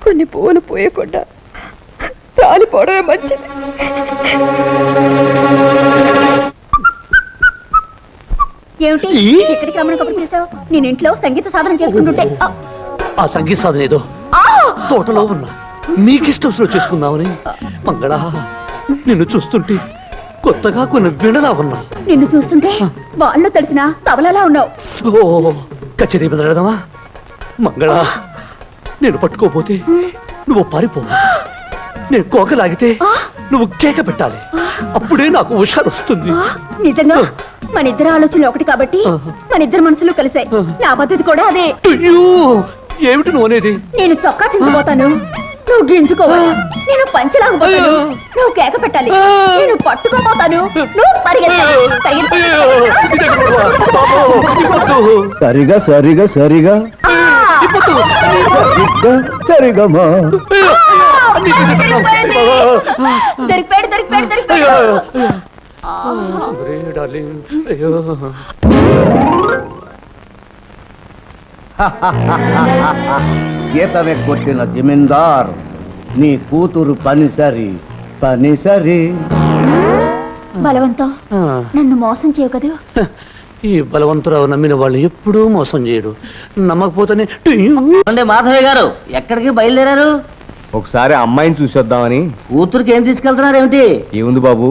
కొన్ని పువ్వులు పూయకుండా రాలిపోవడమే మంచిది. ఏమిటి ఎక్కడికి రమ్మని కబురు చేసావు? నేను ఇంట్లో సంగీత సాధన చేసుకుంటుంటే ఆ సంగీత సాధన ఏదో తోటలో ఉన్నా నీకిష్టం చేసుకుందామని. మంగళ, నిన్ను చూస్తుంటే కొత్తగా కొన్ని వినలా ఉన్నా. నిన్ను చూస్తుంటే వాళ్ళు తెలిసిన తబలలా ఉన్నావు. ఓ కచేరీ బదలడదామా? మంగళ, నేను పట్టుకోపోతే నువ్వు పారిపో. నేను కోకలాగితే నువ్వు కేక పెట్టాలి. అప్పుడే నాకు హుషారు వస్తుంది. నిజంగా మన ఇద్దరు ఆలోచనలు ఒకటి కాబట్టి మన ఇద్దరు మనసులు కలిసాయి. నా పద్ధతి కూడా అదే. ఏమిటి నువ్వు అనేది? నేను చొక్కా చించిపోతాను, నువ్వు గింజుకోవాలి. నేను పంచలాగపోతాను, నువ్వు కేక పెట్టాలి. నేను పట్టుకోపోతాను, నువ్వు పరిగెత్తాలి. సరిగా సరిగా సరిగా సరిగమా దొరికిపోయాడు దొరికిపోయాడు దొరికిపోయాడు. గీతమే కొట్టిన జమీందార్, నీ కూతురు పనిసరి పనిసరి. బలవంతం నన్ను మోసం చేయవు కదా. ఈ బలవంతురావు నమ్మిన వాళ్ళు ఎప్పుడూ మోసం చేయడు. నమ్మకపోతేనే. మాధవయ్య గారు ఎక్కడికి బయలుదేరారు? ఒకసారి అమ్మాయిని చూసొద్దామని. కూతురికి ఏం తీసుకెళ్తున్నారు ఏమిటి? ఏముంది బాబు,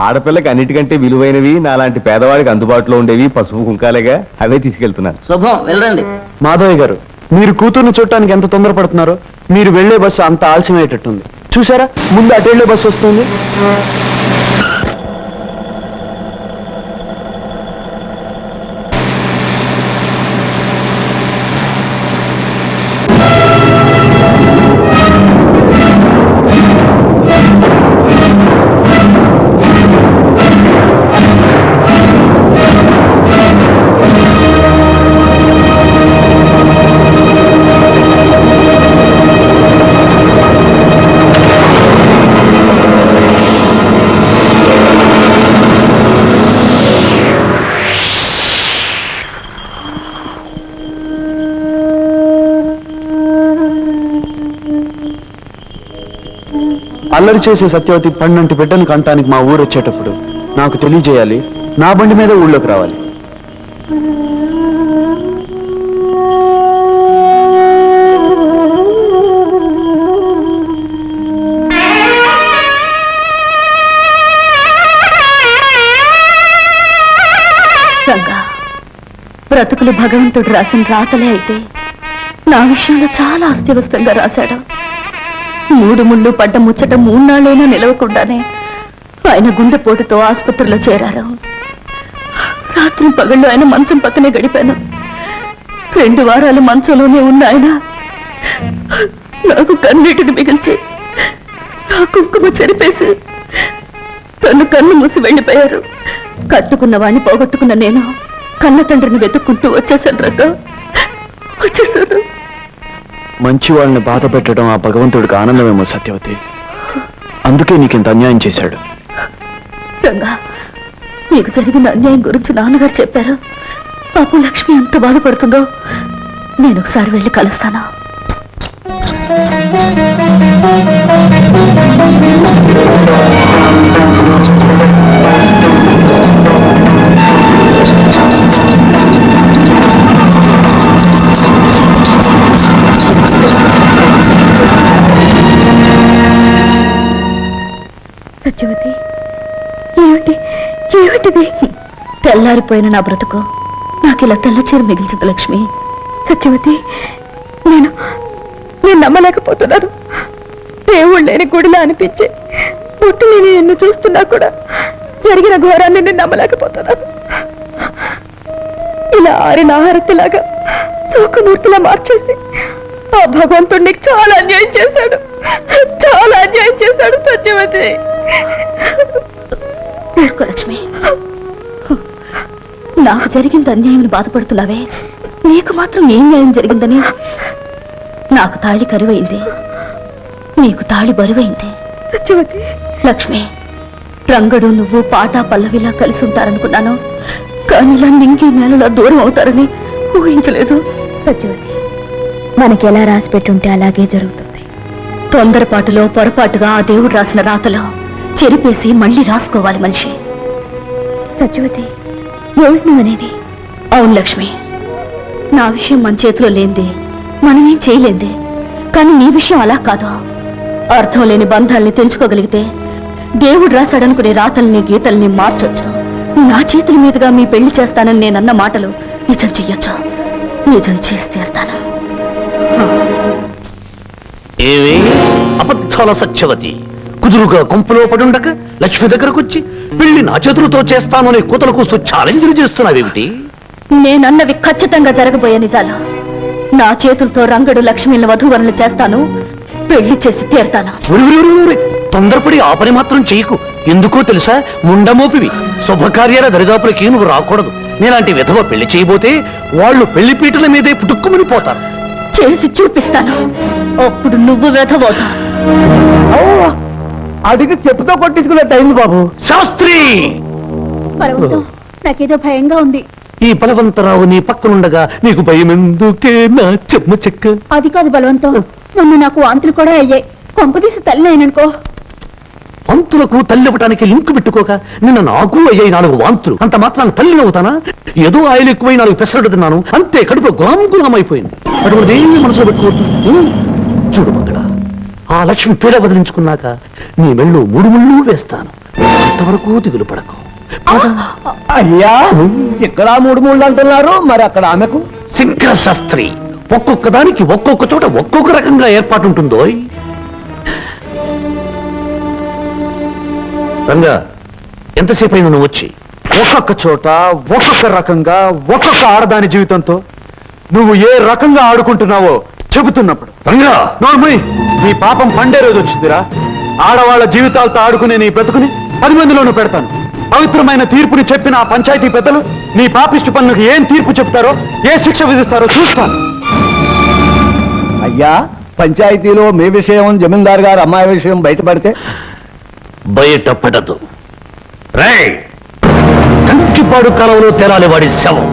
ఆడపిల్లకి అన్నిటికంటే విలువైనవి, నాలాంటి పేదవాడికి అందుబాటులో ఉండేవి పసుపు కుంకాలేగా, అవే తీసుకెళ్తున్నాను. శుభం, వెళ్ళండి. మాధవయ్య గారు, మీరు కూతుర్ని చూడటానికి ఎంత తొందరపడుతున్నారో. మీరు వెళ్లే బస్సు అంత ఆలస్యమయ్యేటట్టుంది. చూసారా, ముందు అటు వెళ్లే బస్సు వస్తుంది. అల్లరి చేసే సత్యవతి పన్నంటి బిడ్డను కంటానికి మా ఊరు వచ్చేటప్పుడు నాకు తెలియజేయాలి. నా బండి మీద ఊళ్ళోకి రావాలి. బ్రతుకులు భగవంతుడు రాసిన రాతలే అయితే నా విషయంలో చాలా అస్తవ్యస్తంగా రాశాడు. 3 ముళ్ళు పడ్డ ముచ్చట 3 నాళ్ళైనా నిలవకుండానే ఆయన గుండెపోటుతో ఆసుపత్రిలో చేరారు. రాత్రి పగళ్ళు ఆయన మంచం పక్కనే గడిపాను. 2 వారాలు మంచంలోనే ఉన్న ఆయన నాకు కన్నీటిని మిగిల్చి నా కుంకుమ చెరిపేసి తను కన్ను మూసి వెళ్ళిపోయారు. కట్టుకున్న వాడిని పోగొట్టుకున్న నేను కన్న తండ్రిని వెతుక్కుంటూ వచ్చేసాను. వచ్చేసాను. మంచి వాళ్ళని బాధ పెట్టడం ఆ భగవంతుడికి ఆనందమేమో సత్యవతి. అందుకే నీకింత అన్యాయం చేశాడు. రంగా, నీకు జరిగిన అన్యాయం గురించి నాన్నగారు చెప్పారు. పాపం లక్ష్మి ఎంత బాధపడుతుందో నేను ఒకసారి వెళ్ళి కలుస్తాను. సత్యవతి, ఏమిటిది? తెల్లారిపోయిన నా బ్రతుకు నాకు ఇలా తెల్ల చీర మిగిల్చదు లక్ష్మి. సత్యవతి, నేను నమ్మలేకపోతున్నాను. దేవుడు లేని గుడిలా అనిపించి పుట్టి నేను నిన్ను చూస్తున్నా కూడా జరిగిన ఘోరాన్ని నేను నమ్మలేకపోతున్నాను. ఇలా ఆరిన ఆహారతిలాగా శోకమూర్తిలా మార్చేసి ఆ భగవంతుడు నీకు చాలా అన్యాయం చేశాడు. చాలా అన్యాయం చేశాడు సత్యవతి. లక్ష్మి, నాకు జరిగింది అన్యాయం బాధపడుతున్నావే, నీకు మాత్రం ఏం న్యాయం జరిగిందని? నాకు తాళి కరువైంది, నీకు తాళి బరువైంది. సత్యవతి, లక్ష్మి, రంగడు నువ్వు పాట పల్లవిలా కలిసి ఉంటారనుకున్నాను, కానీ ఇలా నింగి నేలలా దూరం అవుతారని ఊహించలేదు. సత్యవతి, మనకి ఎలా రాసి పెట్టుంటే అలాగే జరుగుతుంది. తొందరపాటులో పొరపాటుగా ఆ దేవుడు రాసిన రాతలో చెరిపేసి మళ్ళీ రాసుకోవాలి మనిషి. సత్యవతి, ఏమిటి నువ్వు అనేది? అవును లక్ష్మి, నా విషయం మన చేతిలో లేనిదే, మనమేం చేయలేందే. కానీ నీ విషయం అలా కాదు. అర్థం లేని బంధాల్ని తెంచుకోగలిగితే దేవుడు రాశాడనుకునే రాతల్ని గీతల్ని మార్చొచ్చు. నా చేతుల మీదుగా మీ పెళ్లి చేస్తానని నేనన్న మాటలు నిజం చెయ్యొచ్చు. నిజం చేసి తీరుతాను. ఏవే అబద్ధాల సత్యవతి, కుదురుగా కొంపలో పడుండక లక్ష్మి దగ్గరకు వచ్చి పెళ్లి నా చేతులతో చేస్తాను అనే కూతలు కూస్తూ ఛాలెంజ్లు చేస్తున్నావేమిటి? నేనన్నవి ఖచ్చితంగా జరగబోయే నిజాలు. నా చేతులతో రంగడు లక్ష్మిని వధూవరులు చేస్తాను, పెళ్లి చేసి తీరుతాను. తొందరపడి ఆ పని మాత్రం చెయ్యకు. ఎందుకో తెలుసా? ముండమోపివి. శుభకార్యాల దరిదాపులకి నువ్వు రాకూడదు. నేలాంటి విధవ పెళ్లి చేయబోతే వాళ్ళు పెళ్లి పీటల మీదే పుట్టుక్కుమని పోతారు. చేసి చూపిస్తాను, అప్పుడు నువ్వు వెధవవుతావు. అడిగి చెప్పుతో కొట్టించుకున్నట్టు అయింది బాబు. శాస్త్రి, నాకేదో భయంగా ఉంది. ఈ బలవంతరావు నీ పక్కనుండగా నీకు భయం ఎందుకే నా చెమ్మ చెక్క? అది కాదు బలవంతం, మొన్న నాకు వాంతులు కూడా అయ్యాయి. కొంపదీసి తల్లి అయిననుకో. వాంతులకు తల్లివ్వటానికి లింకు పెట్టుకోక నిన్న నాకు అయ్యాయి 4 వాంతులు. అంత మాత్రాన్ని తల్లిని అవుతానా? ఏదో ఆయిల్ ఎక్కువై 4 పెసరట్టు తిన్నాను అంతే, కడుపు గులాం అయిపోయింది. అటువంటి ఏమి మనసులో పెట్టుకోవద్దు. చూడు మంగళ, ఆ లక్ష్మి పీడ బదిలించుకున్నాక నీ మెళ్ళు 3 ముళ్ళు వేస్తాను. అంతవరకు దిగులు పడకు. అయ్యా, ఇక్కడ 3 ముళ్ళు అంటున్నారు, మరి అక్కడ ఆమెకు? శంకర శాస్త్రి, ఒక్కొక్క దానికి ఒక్కొక్క చోట ఒక్కొక్క రకంగా ఏర్పాటు ఉంటుందో. రంగా, ఎంతసేపు అయినా నువ్వు వచ్చి? ఒక్కొక్క చోట ఒక్కొక్క రకంగా ఒక్కొక్క ఆడదాని జీవితంతో నువ్వు ఏ రకంగా ఆడుకుంటున్నావో చెబుతున్నప్పుడు. రంగా, నోర్మయ్, నీ పాపం పండే రోజు వచ్చిందిరా. ఆడవాళ్ల జీవితాలతో ఆడుకునే నీ బ్రతుకుని 10 మందిలోనూ పెడతాను. పవిత్రమైన తీర్పుని చెప్పిన ఆ పంచాయతీ పెద్దలు నీ పాపిష్టి పనులకు ఏం తీర్పు చెప్తారో, ఏ శిక్ష విధిస్తారో చూస్తాను. అయ్యా, పంచాయతీలో మీ విషయం, జమీందార్ గారు అమ్మాయి విషయం బయటపడితే? బయటపడదు. రేయ్, కంకిపాడు కాలంలో తేలాలి వాడి శవం.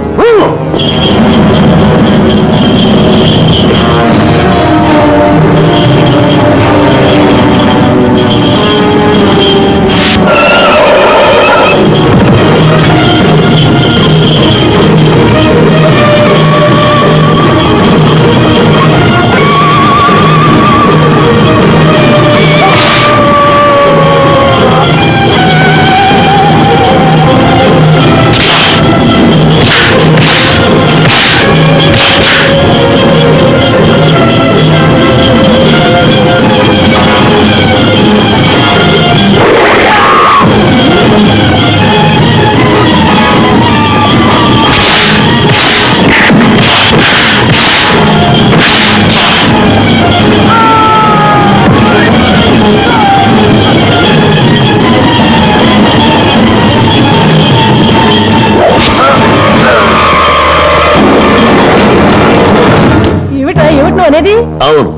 అవును,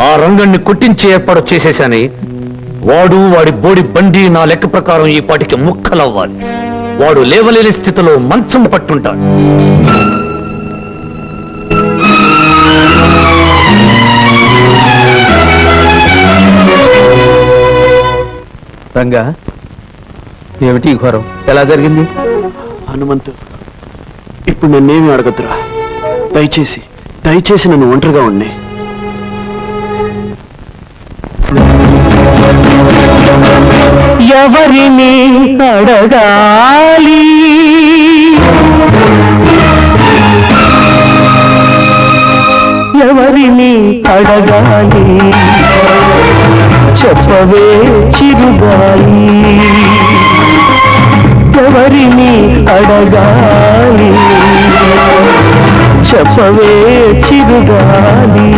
ఆ రంగణ్ణి కొట్టించే ఏర్పాటు చేసేశాని. వాడు, వాడి బోడి బండి నా లెక్క ప్రకారం ఈ పాటికి ముక్కలవ్వాలి. వాడు లేవలేని స్థితిలో మంచం పట్టుంటాడు. రంగా, ఏమిటి ఘోరం? ఎలా జరిగింది? హనుమంతు, ఇప్పుడు నన్నేమి అడగద్దురా. దయచేసి నన్ను ఒంటరిగా ఉండి. ఎవరిని అడగాలి, ఎవరిని అడగాలి, చెప్పవే చిరుగాలి. ఎవరిని అడగాలి, చెప్పవే చిరుగాలి.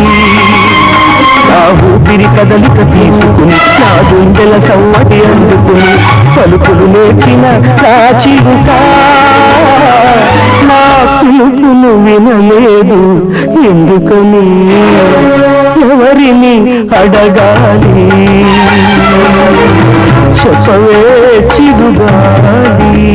నా ఊపిరి కదలిక తీసుకుని, నా గుండెల సవ్వడి అందుకుని, పలుకులు నేర్చిన నా చిరుక నా పిలుపును వినలేదు ఎందుకని. ఎవరిని అడగాలి, చెప్పవే చిరుగాలి.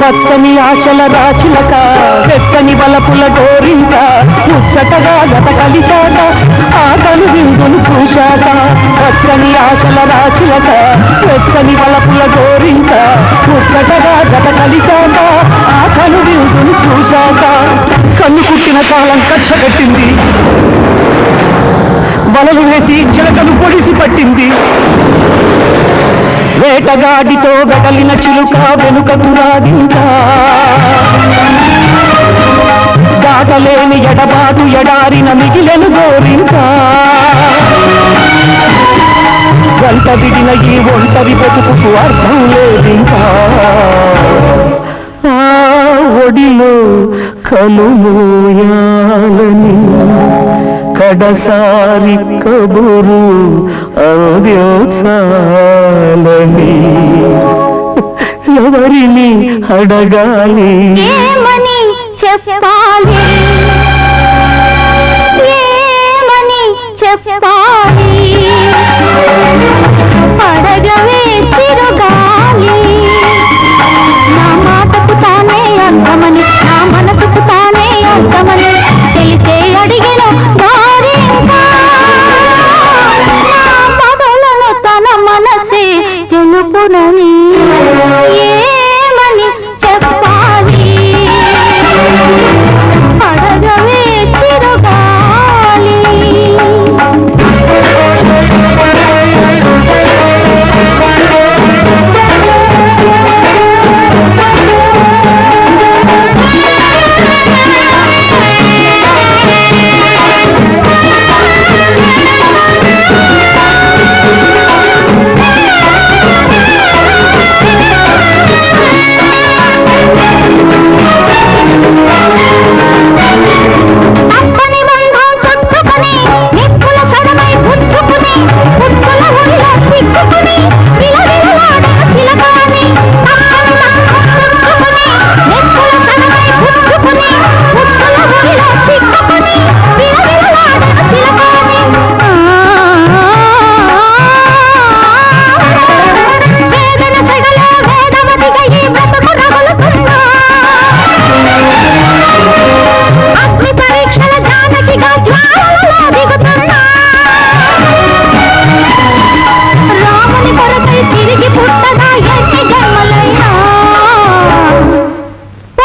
పచ్చని ఆశల రాచిలక వెచ్చని వలపుల గోరింక ముచ్చటగా గత కలిశాక ఆటలు విందును చూశాక పచ్చని ఆశల రాచిలక వెచ్చని వలపుల గోరింక ముచ్చటగా గత కలిశాక ఆటలు విందును చూశాక కన్ను కుట్టిన కాలం కచ్చగట్టింది వలలు వేసి చిలకలు పొడిసి పట్టింది వేటగాడితో వెడలిన చిలుక వెనుకకు రాదింకా దాటలేని ఎడబాటు ఎడారిన మిగిలెను గోరింకా జంట విడిన ఈ ఒంటరి బతుకుకు అర్థం లేదింకా ఆ ఒడిలో కనుమూయాలని కడసారి కబురు అందించాలని ఎవరిని అడగాలి ఏమని చెప్పాలి ఏమని చెప్పాలి అడగవే తిరుగాలి నా మాటకు తానే అర్థమని నా మనసుకు తానే అర్థమని తెలిసే అడిగిన దారి ఇంకా. నా పదలను తన మనసే తెలుపునని ఏమని చెప్పాలి అడగవే తిరుగాలి. అప్పని బంధం చుట్టుకుని నిప్పుల సడమై పుచ్చుకుని పుట్టుల ఊరిలో చిక్కుకుని విలవిలలాడిన చిలకాని అప్పని బంధం చుట్టుకుని నిప్పుల సడమై పుచ్చుకుని పుట్టుల ఊరిలో చిక్కుకుని విలవిలలాడిన చిలకాని వేదన సెగలో వేదవతిగా ఈ బ్రతుకు రగులుతున్నా అగ్ని పరీక్షల జానకిగా జ్వాలలో దిగుతున్నా రాముని కొరకై తిరిగి పుట్టగా ఎన్ని జన్మలైనా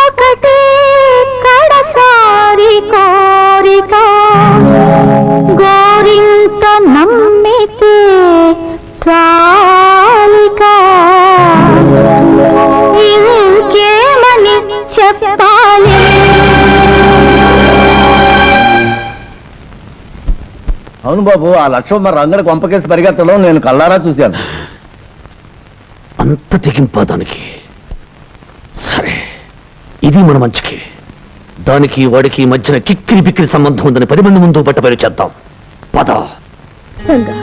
ఒకటే కడసారి కోరిక గోరింత నమ్మితే చాలిక ఇంకేమని చెప్పాలి. అవును బాబు, ఆ లక్ష్మణ మరి రంగడి కొంపకేసి పరిగెత్తడం నేను కళ్ళారా చూశాను. అంత తెగింపా దానికి? సరే, ఇది మన మంచికి. దానికి వాడికి మధ్యన కిక్కిరి బిక్కిరి సంబంధం ఉందని 10 మంది ముందు బట్టబయలు చేద్దాం. పద. రంగా,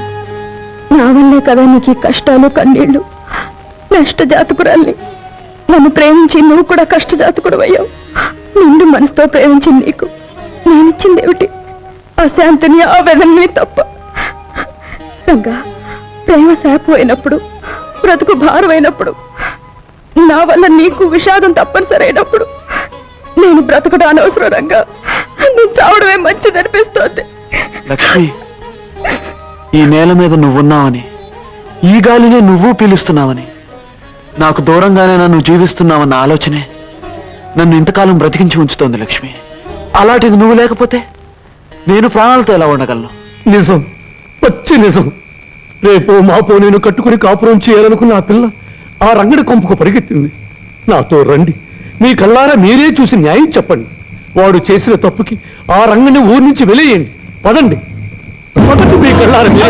నా వల్లే కదా నీకు ఈ కష్టాలు కన్నీళ్లు. నష్ట జాతకురాల్ని నన్ను ప్రేమించి నువ్వు కూడా కష్ట జాతకుడు అయ్యావు. నిండు మనసుతో ప్రేమించి నీకు నేనిచ్చిందేమిటి? అశాంతిని ఆవేదనని తప్ప. రంగా, ప్రేమ శాపమైనప్పుడు, బ్రతుకు భారమైనప్పుడు, నా వల్ల నీకు విషాదం తప్పనిసరైనప్పుడు నేను బ్రతకడం అనవసరం. రంగా, నువ్వు చావడమే మంచిదనిపిస్తోంది. లక్ష్మి, ఈ నేల మీద నువ్వున్నావని, ఈ గాలినే నువ్వు పీలుస్తున్నావని, నాకు దూరంగానే నన్ను జీవిస్తున్నావన్న ఆలోచనే నన్ను ఇంతకాలం బ్రతికించి ఉంచుతోంది లక్ష్మి. అలాంటిది నువ్వు లేకపోతే నేను ప్రాణాలతో ఎలా ఉండగలను? నిజం, పచ్చి నిజం. రేపో మాపో నేను కట్టుకుని కాపురం చేయాలనుకున్న ఆ పిల్ల ఆ రంగడి కొంపకు పరిగెత్తింది. నాతో రండి, మీ కళ్ళారా మీరే చూసి న్యాయం చెప్పండి. వాడు చేసిన తప్పుకి ఆ రంగని ఊరి నుంచి వెలేయండి. పదండి, పదండి, మీ కళ్ళారా మీరే.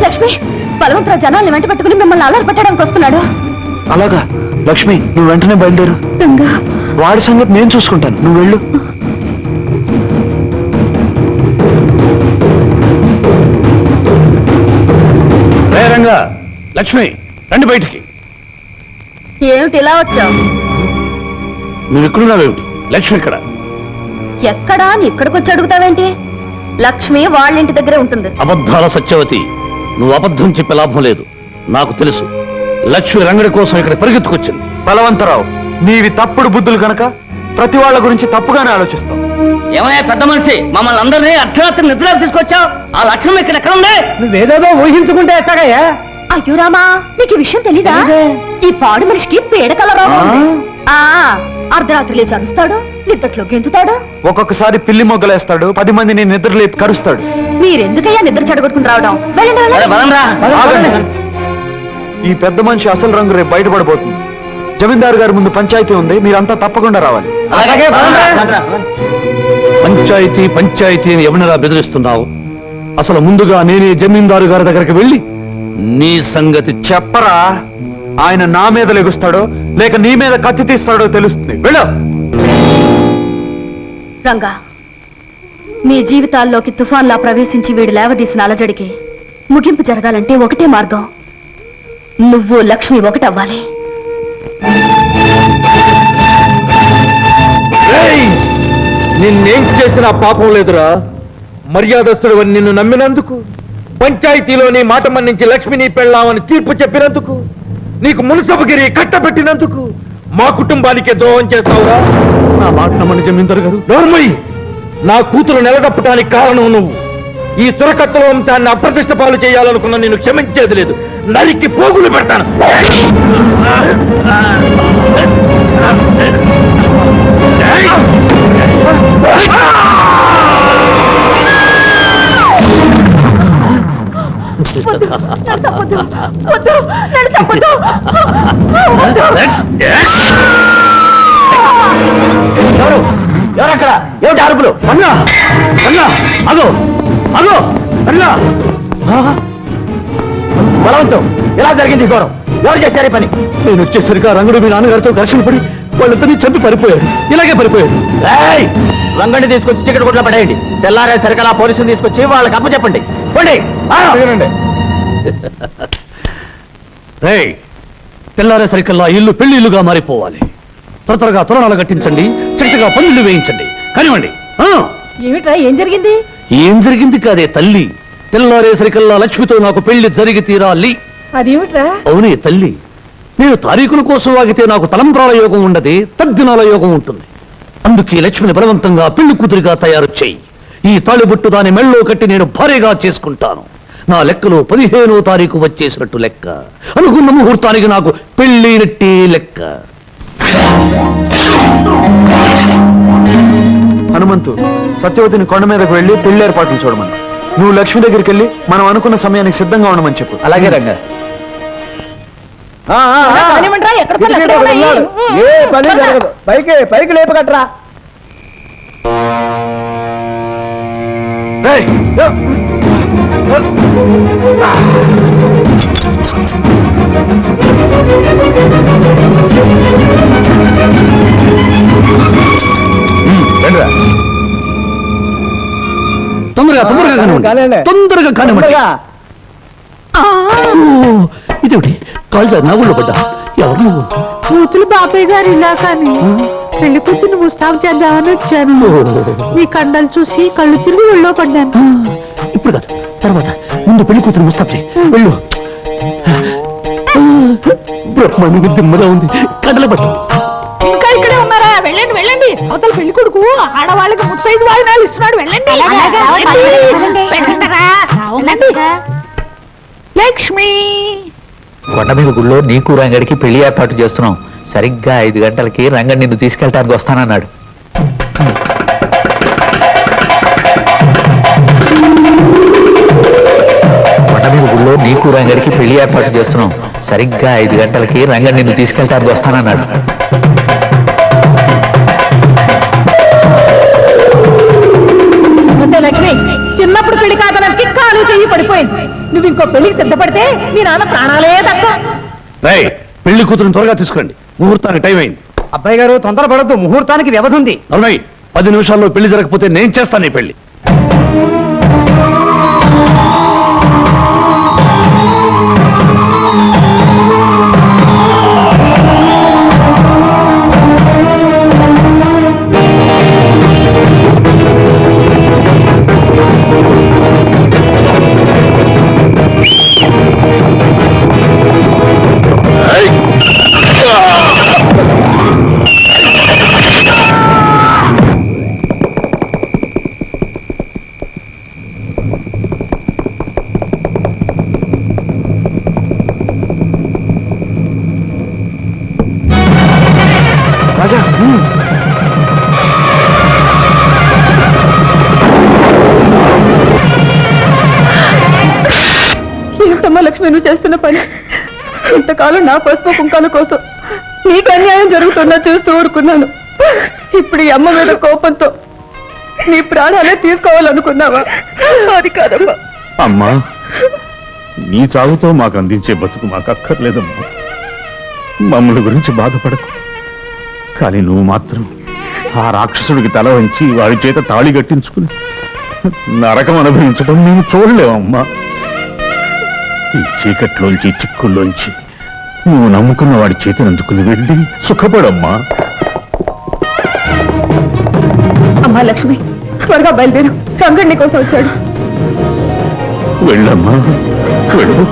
లక్ష్మి, బలవంతరావు జనాల్ని వెంట పెట్టుకుని మిమ్మల్ని అల్లరి పెట్టడానికి వస్తున్నాడు. అలాగా? లక్ష్మి, నువ్వు వెంటనే బయలుదేరు. రంగా, వాడి సంగతి నేను చూసుకుంటాను, నువ్వు వెళ్ళు. రంగా, లక్ష్మి, రండి బయటికి. ఏమిటి ఇలా వచ్చావు? నువ్వు ఎక్కడున్నావేమిటి? లక్ష్మి ఇక్కడ. ఎక్కడా అని ఇక్కడికి వచ్చి అడుగుతావేంటి? లక్ష్మి వాళ్ళింటి దగ్గరే ఉంటుంది. అబద్ధాల సత్యవతి, నువ్వు అబద్ధం చెప్పే లాభం లేదు. నాకు తెలుసు, లక్ష్మి రంగడి కోసం ఇక్కడ పరిగెత్తుకొచ్చింది. బలవంతరావు, నీవి తప్పుడు బుద్ధులు కనుక ప్రతి వాళ్ళ గురించి తప్పుగానే ఆలోచిస్తాం. ఏమయ్యా పెద్ద మనిషి, మమ్మల్ని అందరినీ అర్ధరాత్రి నిద్రలోకి తీసుకొచ్చావు. ఆ లక్ష్యం ఇక్కడ ఎక్కడ ఉంది? నువ్వేదేదో ఊహించుకుంటే ఎట్టాగయ్యా? అయ్యో రామా, నీకు ఈ విషయం తెలీదా? ఈ పాడు మనిషికి పీడకల రోగం ఉంది. అర్ధరాత్రి లేచి అరుస్తాడు, నిద్దట్లో గెంతుతాడు. ఒక్కొక్కసారి పిల్లి మొగ్గలేస్తాడు, 10 మందిని నిద్రలేపి కరుస్తాడు. మీరెందుకయ్యా నిద్ర చెడగొట్టుకుని రావడం? వెళ్ళండి, అరే, వెళ్ళండి. పదండ్రా. ఆగండి. ఈ పెద్ద మనిషి అసలు రంగు రేపు బయటపడబోతుంది. జమీందారు గారి ముందు పంచాయతీ ఉంది, మీరంతా తప్పకుండా రావాలి. అలాగే పదండ్రా. పంచాయతీ పంచాయతీ అని ఎవరినలా బెదిరిస్తున్నావు? అసలు ముందుగా నేనే జమీందారు గారి దగ్గరికి వెళ్ళి నీ సంగతి చెప్పరా, ఆయన నా మీద లెగుస్తాడో లేక నీ మీద కత్తి తీస్తాడో తెలుస్తుంది. వెళ్ళు. రంగా, మీ జీవితాల్లోకి తుఫాన్లా ప్రవేశించి వీడు లేవదీసిన అలజడికి ముగింపు జరగాలంటే ఒకటే మార్గం. నువ్వు లక్ష్మి ఒకటవ్వాలి. నిన్నేం చేసినా పాపం లేదురా. మర్యాదస్తుడు నిన్ను నమ్మినందుకు, పంచాయతీలోని మాట మన్నించి లక్ష్మిని పెళ్ళామని తీర్పు చెప్పినందుకు, నీకు మున్సబగిరి కట్టబెట్టినందుకు మా కుటుంబానికే ద్రోహం చేస్తావురా. నా మాట నమ్మని జమీందారు గారు, నోర్మయ్య, నా కూతురు నిలదప్పటానికి కారణం నువ్వు. ఈ చురకత్తుల వంశాన్ని అప్రతిష్ట పాలు చేయాలనుకున్న నేను క్షమించేది లేదు. నరికి పోగులు పెడతాను. ఎవరక్కడ? ఏమిటి అరుపులు? అన్నా అన్నా, అదో అదో అన్నా. బలవంతం, ఎలా జరిగింది ఘోరం? ఎవరు చేశారు ఈ పని? నేను వచ్చేసరికి ఆ రంగుడు మీ నాన్నగారితో ఘర్షణ పడి వాళ్ళిద్దరినీ చంపి పడిపోయాడు. ఇలాగే పడిపోయాడు. ఏయ్! రంగండి తీసుకొచ్చి చికెట్ గుడ్లో పడేయండి. తెల్లారే సరికలా పోలీసులు తీసుకొచ్చి వాళ్ళకి అప్పు చెప్పండి. పోండి. రేయ్, తెల్లారే సరికల్లా ఇల్లు పెళ్లి ఇల్లుగా మారిపోవాలి. త్వరగా తోరణాలు కట్టించండి, చక్కగా పనులు వేయించండి. కానివ్వండి. ఏమిట్రా, ఏం జరిగింది? ఏం జరిగింది కాదే తల్లి, తెల్లారే సరికల్లా లక్ష్మితో నాకు పెళ్లి జరిగి తీరాలి. అదేమిట్రా? అవునే తల్లి, నేను తారీఖుల కోసం వాగితే నాకు తలంబ్రాల యోగం ఉండదే, తద్దినాల యోగం ఉంటుంది. అందుకే లక్ష్మిని బలవంతంగా పెళ్లి కూతురిగా తయారు చేయి. ఈ తాళిబొట్టు దాని మెళ్ళో కట్టి నేను భారీగా చేసుకుంటాను. నా లెక్కలో 15వ తారీఖు వచ్చేసినట్టు లెక్క. అనుకున్న ముహూర్తానికి నాకు పెళ్ళినట్టే లెక్క. హనుమంతు, సత్యవతిని కొండ మీదకు వెళ్ళి పెళ్లి ఏర్పాట్లు చూడమని. నువ్వు లక్ష్మి దగ్గరికి వెళ్ళి మనం అనుకున్న సమయానికి సిద్ధంగా ఉండమని చెప్పు. అలాగే రంగా. ఏ పని జరగదు. పైకి లేపగట్రా. రేయ్! రండిరా. తొందరగా కానివ్వండి. తొందరగా కానివ్వండి. ఇదేమిటి, కాలు నా ఊళ్ళో పడ్డా. ఎవరు నువ్వు? కూతురు బాబాయ్ గారు ఇలా కానీ పెళ్లి కూతురు ముస్తాబు చేద్దామని వచ్చాను. మీ కండలు చూసి కళ్ళు తిరిగి ఒళ్ళో పడ్డాను. ఇప్పుడు కాదు, తర్వాత. ముందు పెళ్లి కూతురు ముస్తాబు చేయి. వెళ్ళు. బ్రహ్మాండ దిమ్మలా ఉంది, కడల పట్టు. ఇంకా ఇక్కడే ఉన్నారా? వెళ్ళండి వెళ్ళండి. అవతల పెళ్లి కొడుకు ఆడవాళ్ళకి 35 వాయినాలు ఇస్తున్నాడు. వెళ్ళండి. లక్ష్మి, కొండ మీద గుళ్ళో నీకు రంగడికి పెళ్లి ఏర్పాటు చేస్తున్నాం. సరిగ్గా 5 గంటలకి రంగడి నిన్ను తీసుకెళ్ళటానికి వస్తానన్నాడు. కొండ మీద గుళ్ళో నీకు రంగడికి పెళ్లి ఏర్పాటు చేస్తున్నాం. సరిగ్గా 5 గంటలకి రంగడి నిన్ను తీసుకెళ్ళటానికి వస్తానన్నాడు. లక్ష్మి, చిన్నప్పుడు పెళ్లి కాదనకి కాలు చెయ్యి పడిపోయింది. నువ్వు ఇంకో పెళ్లికి సిద్ధపడితే మీ నాన్న ప్రాణాలే తక్కువ. రేయ్, పెళ్లి కూతురుని త్వరగా తీసుకురండి, ముహూర్తానికి టైం అయింది. అబ్బాయి గారు, తొందరపడద్దు, ముహూర్తానికి వ్యవధి ఉంది. అవునయ్య, 10 నిమిషాల్లో పెళ్లి జరగకపోతే నేను చేస్తాను ఈ పెళ్లి. లక్ష్మి నువ్వు చేస్తున్న పని. ఇంతకాలం నా పసుపు కుంకాల కోసం నీకు అన్యాయం జరుగుతున్నా చూస్తూ ఊరుకున్నాను. ఇప్పుడు ఈ అమ్మ మీద కోపంతో నీ ప్రాణాలే తీసుకోవాలనుకున్నావా? అది కాదమ్మా. అమ్మా, నీ చావుతో మాకు అందించే బతుకు మాకు అక్కర్లేదమ్మా. మమ్మల్ని గురించి బాధపడకు. కానీ నువ్వు మాత్రం ఆ రాక్షసుడికి తల వంచి వాడి చేత తాళి కట్టించుకుని నరకం అనుభవించడం మేము చూడలేవమ్మా. ఈ చీకట్లోంచి చిక్కుల్లోంచి నువ్వు నమ్ముకున్న వాడి చేతిని అందుకుని వెళ్ళి సుఖపడమ్మా. అమ్మా లక్ష్మి, త్వరగా బయలుదేరు. రంగడి కోసం వచ్చాడు. వెళ్ళమ్మా, వెళ్ళు.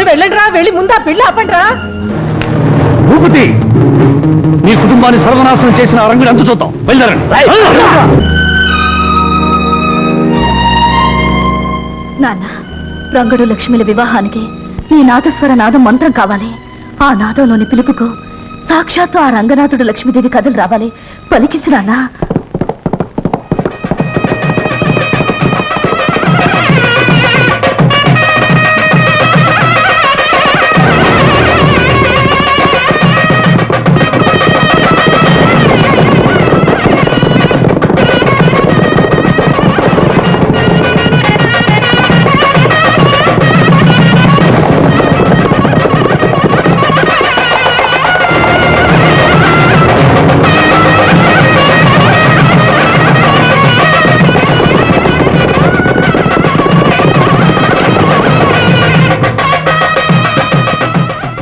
వెళ్ళండి రా, వెళ్ళి ముందా పెళ్లి ఆపండి రా. భూపతి, నీ కుటుంబాన్ని సర్వనాశనం చేసిన ఆ రంగుని అంత చూద్దాం. బయలుదేరండి. నాన్న, రంగడు లక్ష్మిల వివాహానికి నీ నాదస్వర నాదం మంత్రం కావాలి. ఆ నాదంలోని పిలుపుకు సాక్షాత్తు ఆ రంగనాథుడు లక్ష్మీదేవి కథలు రావాలి. పలికించు నాన్నా.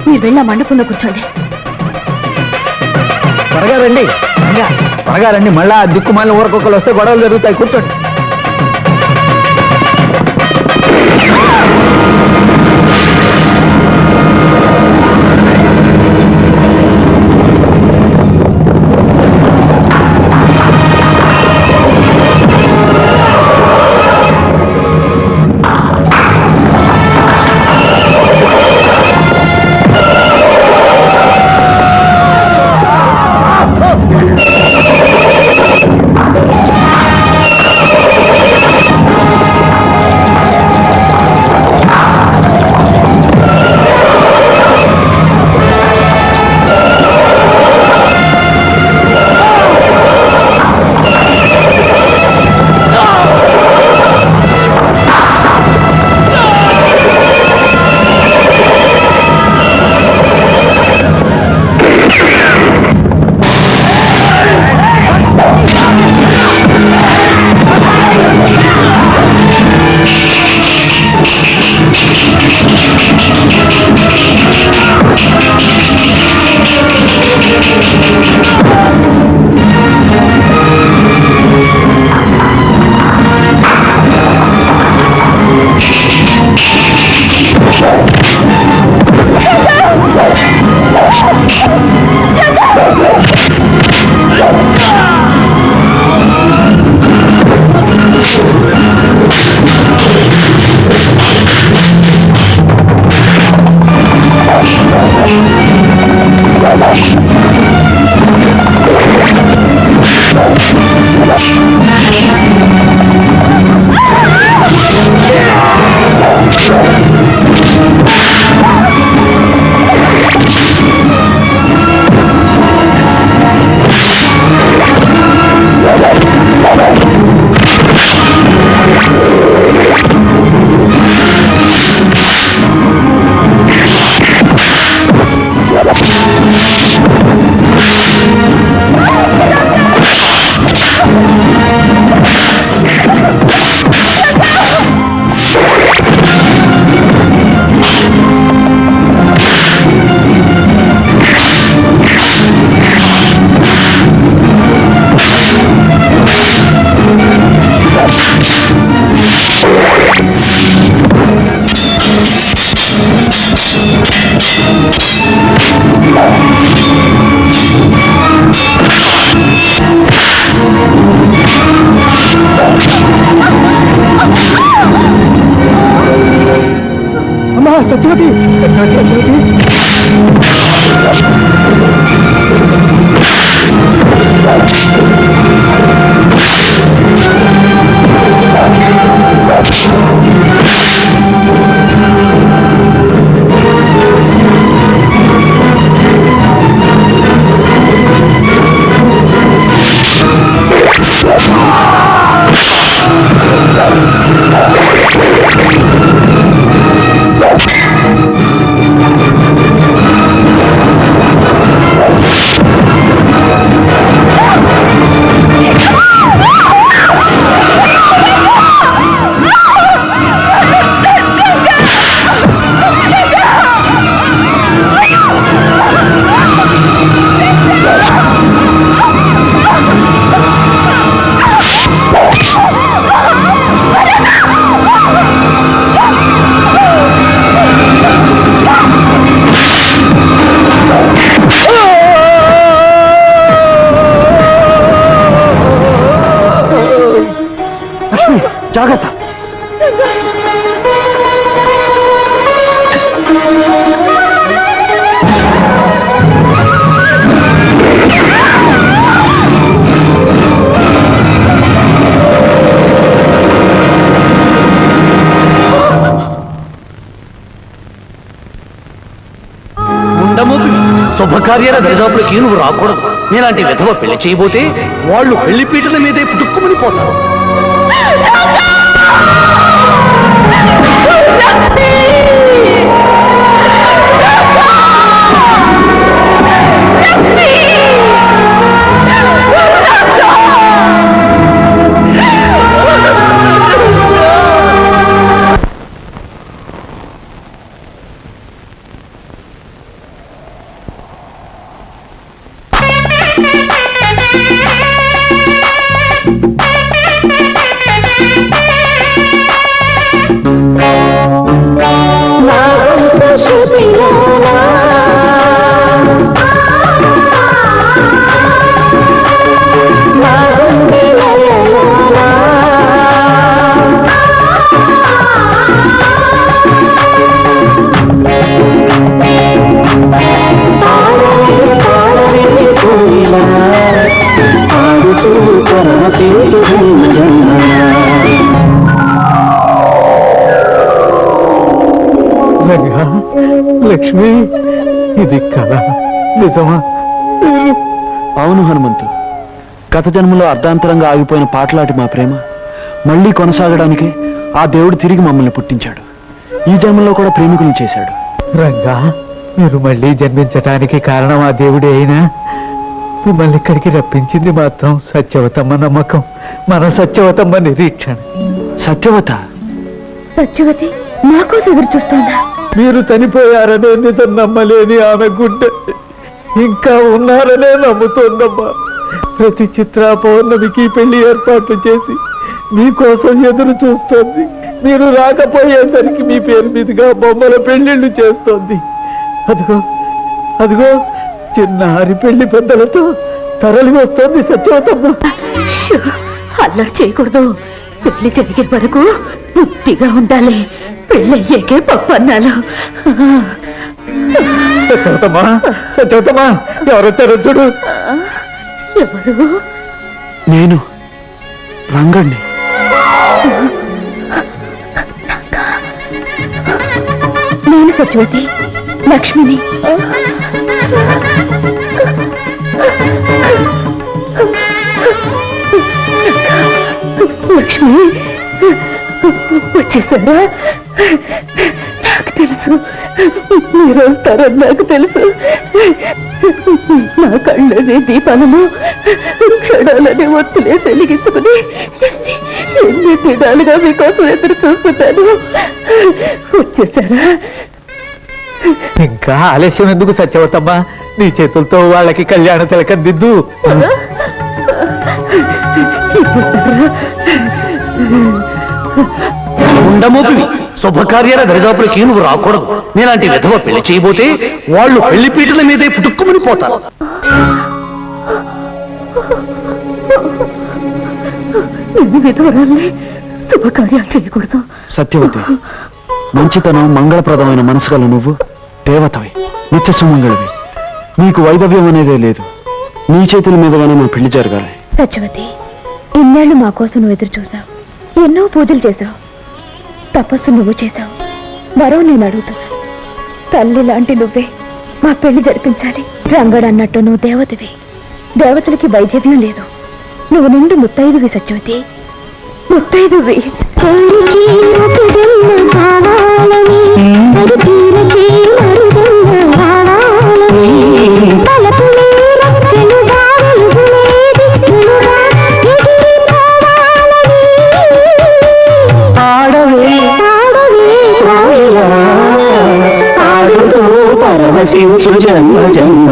మీరు వెళ్ళా మండపంలో కూర్చోండి. త్వరగా రండి, త్వరగా రండి. మళ్ళా దిక్కుమాలిన ఊరకొక్కలు వస్తే గొడవలు జరుగుతాయి. కూర్చోండి. సత్యవతి, సత్యవతి. జాగ్రత్త. శుభకార్యాల దరిదాపులకి నువ్వు రాకూడదు. నేలాంటి విధవ పెళ్లి చేయబోతే వాళ్ళు పెళ్లి పీటల మీదే పుట్టుక్కుమని పోతారు. లక్ష్మి, ఇది కళ నిజమా? అవును హనుమంతు, గత జన్మలో అర్ధాంతరంగా ఆగిపోయిన పాటలాటి మా ప్రేమ మళ్ళీ కొనసాగడానికి ఆ దేవుడు తిరిగి మమ్మల్ని పుట్టించాడు. ఈ జన్మలో కూడా ప్రేమికులు చేశాడు. రంగా, మీరు మళ్ళీ జన్మించటానికి కారణం ఆ దేవుడే అయినా మిమ్మల్ని ఇక్కడికి రప్పించింది మాత్రం సత్యవతమ్మ నమ్మకం, మన సత్యవతమ్మ నిరీక్షణ. సత్యవత? సత్యవతి నాకోసం ఎదురు చూస్తోందా? మీరు చనిపోయారనే నిజం నమ్మలేని ఆమె గుండె ఇంకా ఉన్నారనే నమ్ముతోందమ్మా. ప్రతి చిత్ర పౌర్ణమికి పెళ్లి ఏర్పాట్లు చేసి మీకోసం ఎదురు చూస్తోంది. మీరు రాకపోయేసరికి మీ పేరు మీదుగా బొమ్మల పెళ్లిళ్ళు చేస్తోంది. అదిగో అదిగో చిన్నారి పెళ్లి పెద్దలతో తరలి వస్తోంది సత్యవతమ్మ. అల్లరి చేయకూడదు. పెళ్లి జరిగే వరకు బుద్ధిగా ఉండాలి. పెళ్ళయ్యాకే పప్పు అన్నాలు. సత్యవతమ్మా, సత్యవతమ్మా, ఎవరొచ్చారో చూడు. ఎవరు? నేను రంగండి. నేను సత్యవతి, లక్ష్మిని. లక్ష్మి వచ్చేసారా? నాకు తెలుసు మీరు వస్తారని నాకు తెలుసు. నా కళ్ళనే దీపాలను క్షణాలని ఒత్తిలే వెలిగించుకుని ఎన్ని దినాలుగా మీకోసం ఎదురు చూస్తున్నాను. వచ్చేసారా? ఇంకా ఆలస్యం ఎందుకు సత్యవతమ్మా? నీ చేతులతో వాళ్ళకి కళ్యాణ తిలకం దిద్దు. ఉండమోపివి శుభకార్యాల దరిదాపులకి నువ్వు రాకూడదు. నేలాంటి విధవ పెళ్లి చేయబోతే వాళ్ళు పెళ్లి పీటల మీదే పుట్టుక్కుమని పోతారు. విధవరాల్ని శుభకార్యాలు చేయకూడదు. సత్యవతి, మంచితనం మంగళప్రదమైన మనసు గల నువ్వు దేవతవి, నిత్య సుమంగళవి. నీకు వైదవ్యం అనేదే లేదు. నీ చేతుల మీదగానే మా పెళ్లి జరగాలి. సత్యవతి, ఇన్నేళ్లు మా కోసం నువ్వు ఎదురు చూసావు. ఎన్నో పూజలు చేశావు, తపస్సు నువ్వు చేశావు. మరో నేను అడుగుతున్నా, తల్లి లాంటి నువ్వే మా పెళ్లి జరిపించాలి. రంగడు అన్నట్టు నువ్వు దేవతవి. దేవతలకి వైద్యవ్యం లేదు. నువ్వు నిండు ముత్తైదువి సత్యవతి, ముత్తైదువి. పరవశించు జన్మ జన్మ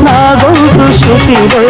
నా గౌరు శృతిలో